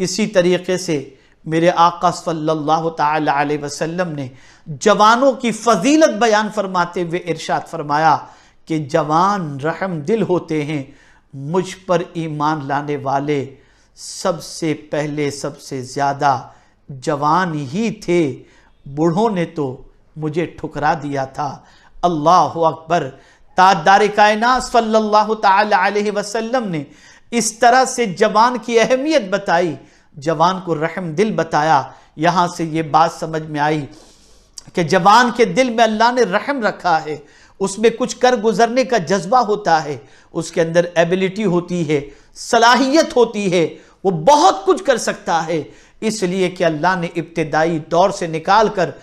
इसी तरीके से मेरे आका सल्लल्लाहु ताला अलैहि वसल्लम ने जवानों की फजीलत बयान फरमाते हुए इरशाद फरमाया कि जवान रहम दिल होते हैं, मुझ पर ईमान लाने वाले सबसे पहले सबसे ज़्यादा जवान ही थे, बूढ़ों ने तो मुझे ठुकरा दिया था। अल्लाह अकबर। ताजदार कायनात सल्लल्लाहु ताला अलैहि वसल्लम ने इस तरह से जवान की अहमियत बताई, जवान को रहम दिल बताया। यहाँ से ये बात समझ में आई कि जवान के दिल में अल्लाह ने रहम रखा है, उसमें कुछ कर गुजरने का जज्बा होता है, उसके अंदर एबिलिटी होती है, सलाहियत होती है, वो बहुत कुछ कर सकता है। इसलिए कि अल्लाह ने इब्तिदाई दौर से निकाल कर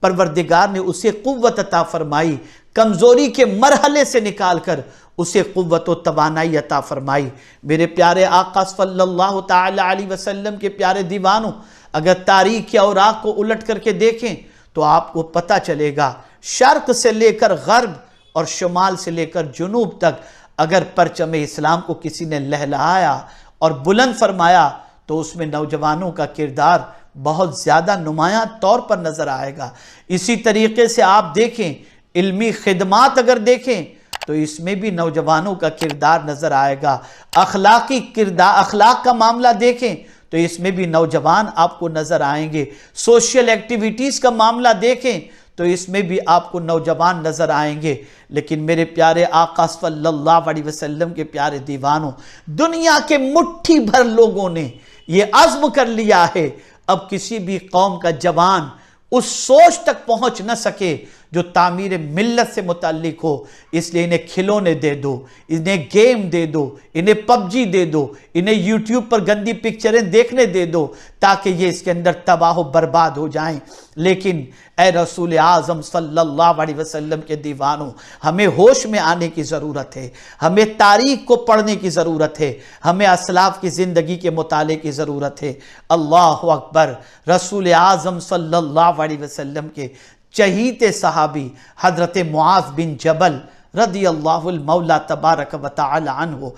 परवरदिगार ने उसे कुव्वत अता फरमाई, कमज़ोरी के मरहले से निकाल कर उसे कुव्वत व तवानाई अता फरमाई। मेरे प्यारे आका सल्लल्लाहु ताला अलैहि वसल्लम के प्यारे दीवानों, अगर तारीख या औराक को उलट करके देखें तो आपको पता चलेगा, शर्क से लेकर गर्ब और शुमाल से लेकर जुनूब तक अगर परचम इस्लाम को किसी ने लहलाया और बुलंद फरमाया तो उसमें नौजवानों का किरदार बहुत ज़्यादा नुमायां तौर पर नज़र आएगा। इसी तरीके से आप देखें, इल्मी खिदमात अगर देखें तो इसमें भी नौजवानों का किरदार नज़र आएगा। अखलाकी किरदार, अखलाक का मामला देखें तो इसमें भी नौजवान आपको नज़र आएंगे। सोशल एक्टिविटीज़ का मामला देखें तो इसमें भी आपको नौजवान नज़र आएंगे। लेकिन मेरे प्यारे आका सल्लल्लाहु अलैहि वसल्लम के प्यारे दीवानों, दुनिया के मुट्ठी भर लोगों ने ये अज़्म कर लिया है, अब किसी भी कौम का जवान उस सोच तक पहुंच न सके जो तामीर मिल्लत से मुताल्लिक हो, इसलिए इन्हें खिलौने दे दो, इन्हें गेम दे दो, इन्हें पबजी दे दो, इन्हें यूट्यूब पर गंदी पिक्चरें देखने दे दो ताकि ये इसके अंदर तबाह बर्बाद हो जाएं। लेकिन ए रसूल आज़म सल्लल्लाहु अलैहि वसल्लम के दीवानों, हमें होश में आने की ज़रूरत है, हमें तारीख़ को पढ़ने की ज़रूरत है, हमें असलाफ की ज़िंदगी के मुताले की ज़रूरत है। अल्लाह अकबर। रसूल आज़म सल्लल्लाहु अलैहि वसल्लम के चहीते सहाबी हज़रत मुआज़ बिन जबल रज़ियल्लाहुल मौला तबारक व तआला अन्हु,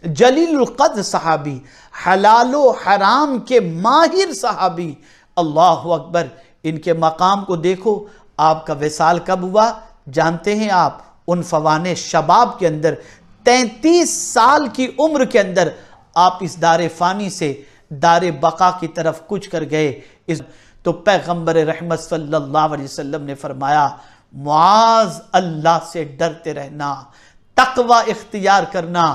जलीलुल क़द्र सहाबी, हलालो हराम के माहिर सहाबी, अल्लाह अकबर। इनके मकाम को देखो। आपका विसाल कब हुआ जानते हैं आप? उन फवाने शबाब के अंदर 33 साल की उम्र के अंदर आप इस दारे फ़ानी से दारे बका की तरफ कुछ कर गए। इस तो पैगम्बर रहमत सल्लल्लाहु अलैहि वसल्लम ने फरमाया, मुआज़ अल्लाह से डरते रहना, तक़वा इख्तियार करना,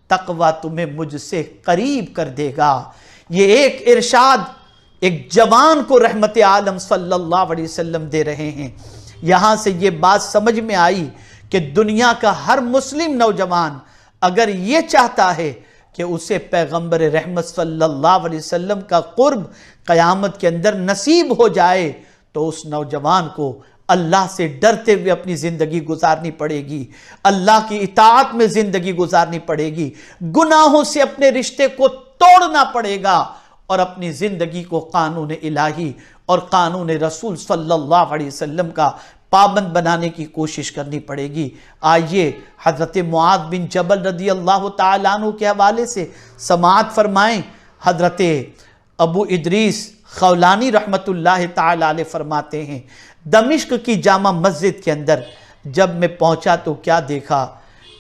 तक़वा तुम्हें मुझसे करीब कर देगा। ये एक इरशाद एक जवान को रहमत आलम सल्लल्लाहु अलैहि वसल्लम दे रहे हैं। यहाँ से ये बात समझ में आई कि दुनिया का हर मुस्लिम नौजवान अगर ये चाहता है कि उसे पैगम्बर रहमत सल्लल्लाहु अलैहि वसल्लम का कुर्ब क़यामत के अंदर नसीब हो जाए, तो उस नौजवान को अल्लाह से डरते हुए अपनी ज़िंदगी गुजारनी पड़ेगी, अल्लाह की इताअत में ज़िंदगी गुजारनी पड़ेगी, गुनाहों से अपने रिश्ते को तोड़ना पड़ेगा और अपनी ज़िंदगी को कानून इलाही और कानून रसूल सल्लल्लाहु अलैहि वसल्लम का पाबंद बनाने की कोशिश करनी पड़ेगी। आइए हज़रत मुआज़ बिन जबल रज़ियल्लाहु ताला अन्हु के हवाले से समाअत फरमाएं। हज़रत अबू इदरीस खौलानी रहमतुल्लाह ताला अलैह फरमाते हैं, दमिश्क की जामा मस्जिद के अंदर जब मैं पहुंचा तो क्या देखा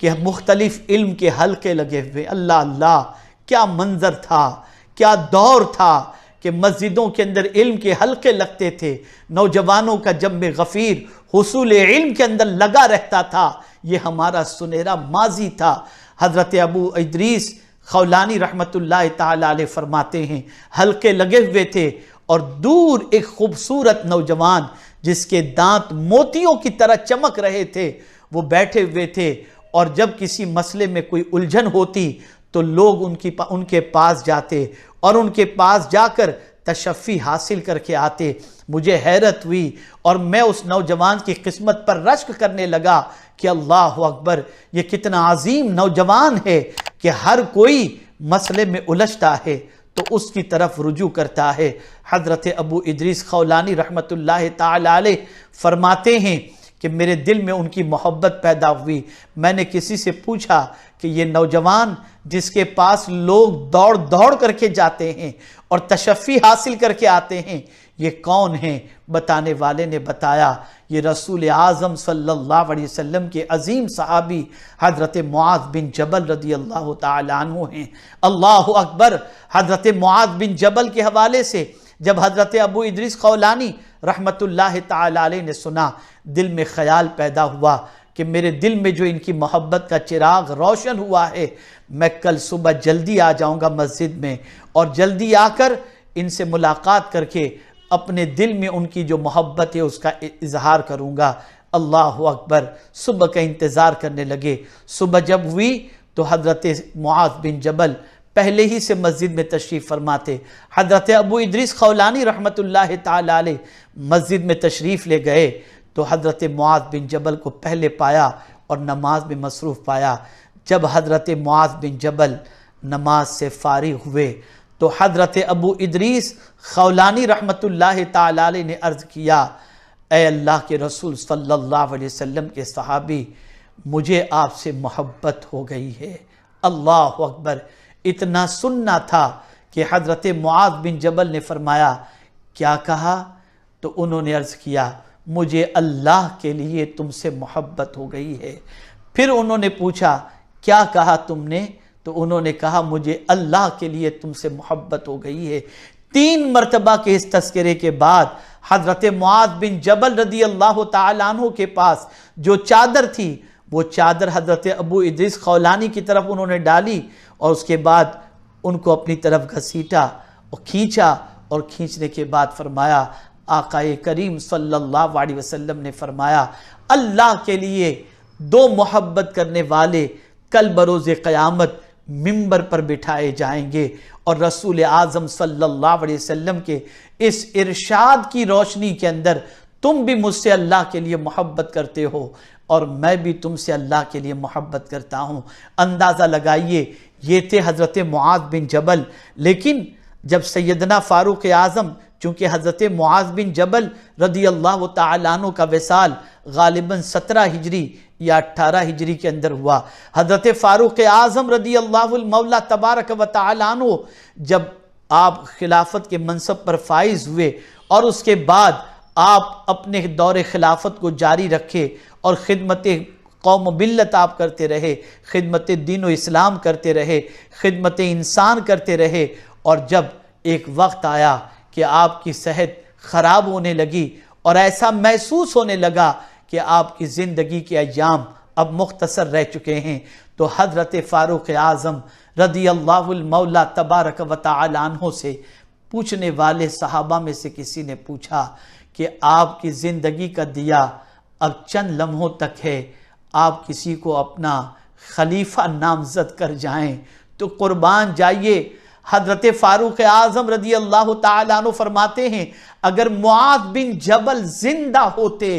कि मुख्तलिफ इल्म के हलके लगे हुए। अल्लाह अल्लाह, क्या मंजर था, क्या दौर था कि मस्जिदों के अंदर इल्म के हलके लगते थे। नौजवानों का जब में गफ़ीर हुसूल इल्म के अंदर लगा रहता था, ये हमारा सुनहरा माजी था। हज़रत अबू इदरीस खौलानी रहमतुल्लाह ताला अलैह फरमाते हैं, हलके लगे हुए थे और दूर एक खूबसूरत नौजवान जिसके दांत मोतियों की तरह चमक रहे थे, वो बैठे हुए थे। और जब किसी मसले में कोई उलझन होती तो लोग उनके पास जाते और उनके पास जाकर तशफ़ी हासिल करके आते। मुझे हैरत हुई और मैं उस नौजवान की किस्मत पर रश्क करने लगा कि अल्लाह अकबर, ये कितना अजीम नौजवान है कि हर कोई मसले में उलझता है तो उसकी तरफ रुजू करता है। हज़रत अबू इदरीस खौलानी रहमतुल्लाह ताला अलैह फरमाते हैं कि मेरे दिल में उनकी मोहब्बत पैदा हुई। मैंने किसी से पूछा कि ये नौजवान जिसके पास लोग दौड़ दौड़ करके जाते हैं और तशफ़ी हासिल करके आते हैं, ये कौन हैं? बताने वाले ने बताया ये रसूल आज़म सल्लल्लाहु अलैहि वसल्लम के अजीम सहाबी हज़रत मुआज़ बिन जबल रदी अल्लाह तआला अन्हु हैं। अल्लाहु अकबर। हज़रत मुआज़ बिन जबल के हवाले से जब हज़रत अबू इदरीस खौलानी रहमतुल्लाह तआला अलैह ने सुना, दिल में ख्याल पैदा हुआ कि मेरे दिल में जो इनकी मोहब्बत का चिराग रोशन हुआ है, मैं कल सुबह जल्दी आ जाऊंगा मस्जिद में और जल्दी आकर इनसे मुलाकात करके अपने दिल में उनकी जो मोहब्बत है उसका इजहार करूंगा। अल्लाह अकबर। सुबह का इंतज़ार करने लगे। सुबह जब हुई तो हज़रत मुआज़ बिन जबल पहले ही से मस्जिद में तशरीफ़ फरमाते। हज़रत अबू इदरीस खौलानी रहमतुल्लाह तआला अलैह मस्जिद में तशरीफ़ ले गए तो हज़रत मुआज़ बिन जबल को पहले पाया और नमाज में मसरूफ़ पाया। जब हज़रत मुआज़ बिन जबल नमाज से फारिग हुए तो हज़रत अबू इदरीस खौलानी रहमतुल्लाह तआला अलैह ने अर्ज़ किया, ए अल्लाह के रसूल सल्लल्लाहु अलैहि वसल्लम के सहाबी, मुझे आपसे मोहब्बत हो गई है। अल्लाह अकबर। इतना सुनना था कि हज़रत मुआज़ बिन जबल ने फरमाया, क्या कहा? तो उन्होंने अर्ज़ किया, मुझे अल्लाह के लिए तुमसे मोहब्बत हो गई है। फिर उन्होंने पूछा, क्या कहा तुमने? तो उन्होंने कहा, मुझे अल्लाह के लिए तुमसे मोहब्बत हो गई है। 3 मरतबा के इस तस्करे के बाद हज़रत मुआज़ बिन जबल रदी अल्लाह तआला अन्हु के पास जो चादर थी, वो चादर हज़रत अबू इदरीस खौलानी की तरफ उन्होंने डाली और उसके बाद उनको अपनी तरफ घसीटा और खींचा और खींचने के बाद फरमाया, आकाए करीम सल्लल्लाहु अलैहि वसल्लम ने फरमाया, अल्लाह के लिए 2 मोहब्बत करने वाले कल बरोज़े क़यामत मिंबर पर बिठाए जाएंगे। और रसूल आज़म सल्लल्लाहु अलैहि वसल्लम के इस इरशाद की रोशनी के अंदर तुम भी मुझसे अल्लाह के लिए मोहब्बत करते हो और मैं भी तुमसे अल्लाह के लिए मोहब्बत करता हूँ। अंदाज़ा लगाइए, ये थे हज़रत मुआज़ बिन जबल। लेकिन जब सैयदना फ़ारूक आज़म, चूँकि हज़रत मुआज़ बिन जबल रदी अल्लाह तआला अन्हु का विसाल गालिबन 17 हिजरी या 18 हिजरी के अंदर हुआ। हज़रत फ़ारूक आज़म रदी अल्लाहुल मौला तबारक व तआला अन्हु जब आप खिलाफत के मनसब पर फाइज हुए और उसके बाद आप अपने दौरे खिलाफत को जारी रखे और खिदमत कौम मिल्लत आप करते रहे, खिदमत दीन व इस्लाम करते रहे, खिदमत इंसान करते रहे। और जब एक वक्त आया कि आपकी सेहत ख़राब होने लगी और ऐसा महसूस होने लगा कि आपकी ज़िंदगी के अय्याम अब मुख्तसर रह चुके हैं, तो हज़रत फ़ारूक आज़म रदी अल्लाहुल मौला तबारक व तआला अन्हु से पूछने वाले सहाबा में से किसी ने पूछा कि आपकी ज़िंदगी का दिया अब चंद लम्हों तक है, आप किसी को अपना खलीफा नामज़द कर जाएं तो कुर्बान जाइए। हज़रत फ़ारूक आज़म रदी अल्लाह तआला अन्हु फरमाते हैं, अगर मुआज़ बिन जबल जिंदा होते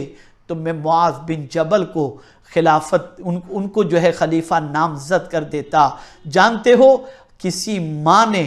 तो मैं मुआज़ बिन जबल को खिलाफत उनको जो है खलीफा नामज़द कर देता। जानते हो, किसी माँ ने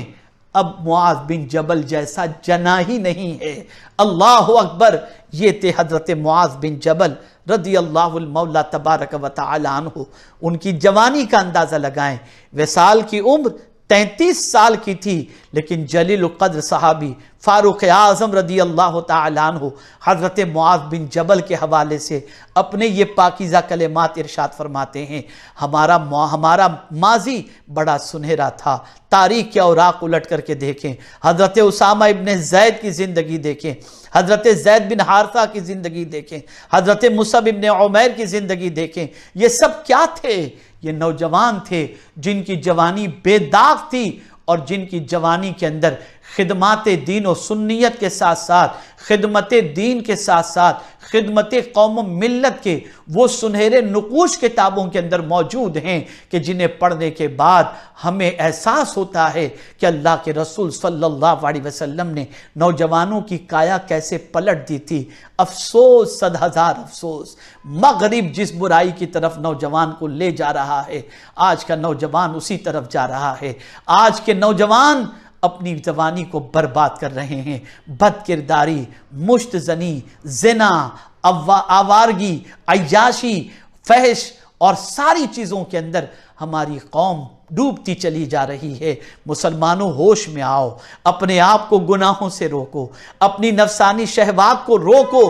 अब मुआज़ बिन जबल जैसा जना ही नहीं है। अल्लाह अकबर। ये थे हज़रत मुआज़ बिन जबल रदी अल्लाहुल मौला तबारक व तआला अन्हु। उनकी जवानी का अंदाज़ा लगाएं, विसाल की उम्र 33 साल की थी, लेकिन जलील क़द्र सहाबी फ़ारूक आज़म रदी अल्लाह तआला अन्हु हज़रत मुआज़ बिन जबल के हवाले से अपने ये पाकीज़ा कलेमात इरशाद फरमाते हैं, हमारा माजी बड़ा सुनहरा था। तारीख़ के औराक़ उलट करके देखें, हज़रत उसामा इब्न ज़ैद की ज़िंदगी देखें, हज़रत ज़ैद बिन हारसा की ज़िंदगी देखें, हज़रत मुसअब इब्न उमैर की ज़िंदगी देखें। ये सब क्या थे? ये नौजवान थे जिनकी जवानी बेदाग थी और जिनकी जवानी के अंदर खिदमत दीन और सुन्नियत के साथ साथ खिदमत दीन के साथ साथ खिदमत कौम मिल्लत के वो सुनहरे नुकूश किताबों के अंदर मौजूद हैं कि जिन्हें पढ़ने के बाद हमें एहसास होता है कि अल्लाह के रसूल सल्लल्लाहु अलैहि वसल्लम ने नौजवानों की काया कैसे पलट दी थी। अफसोस, 100,000 अफसोस, मगरिब जिस बुराई की तरफ नौजवान को ले जा रहा है, आज का नौजवान उसी तरफ जा रहा है। आज के नौजवान अपनी जवानी को बर्बाद कर रहे हैं। बद किरदारी, मुश्त जनी, जिना, आवारगी, अय्याशी, फहश और सारी चीज़ों के अंदर हमारी कौम डूबती चली जा रही है। मुसलमानों, होश में आओ, अपने आप को गुनाहों से रोको, अपनी नफसानी शहवात को रोको।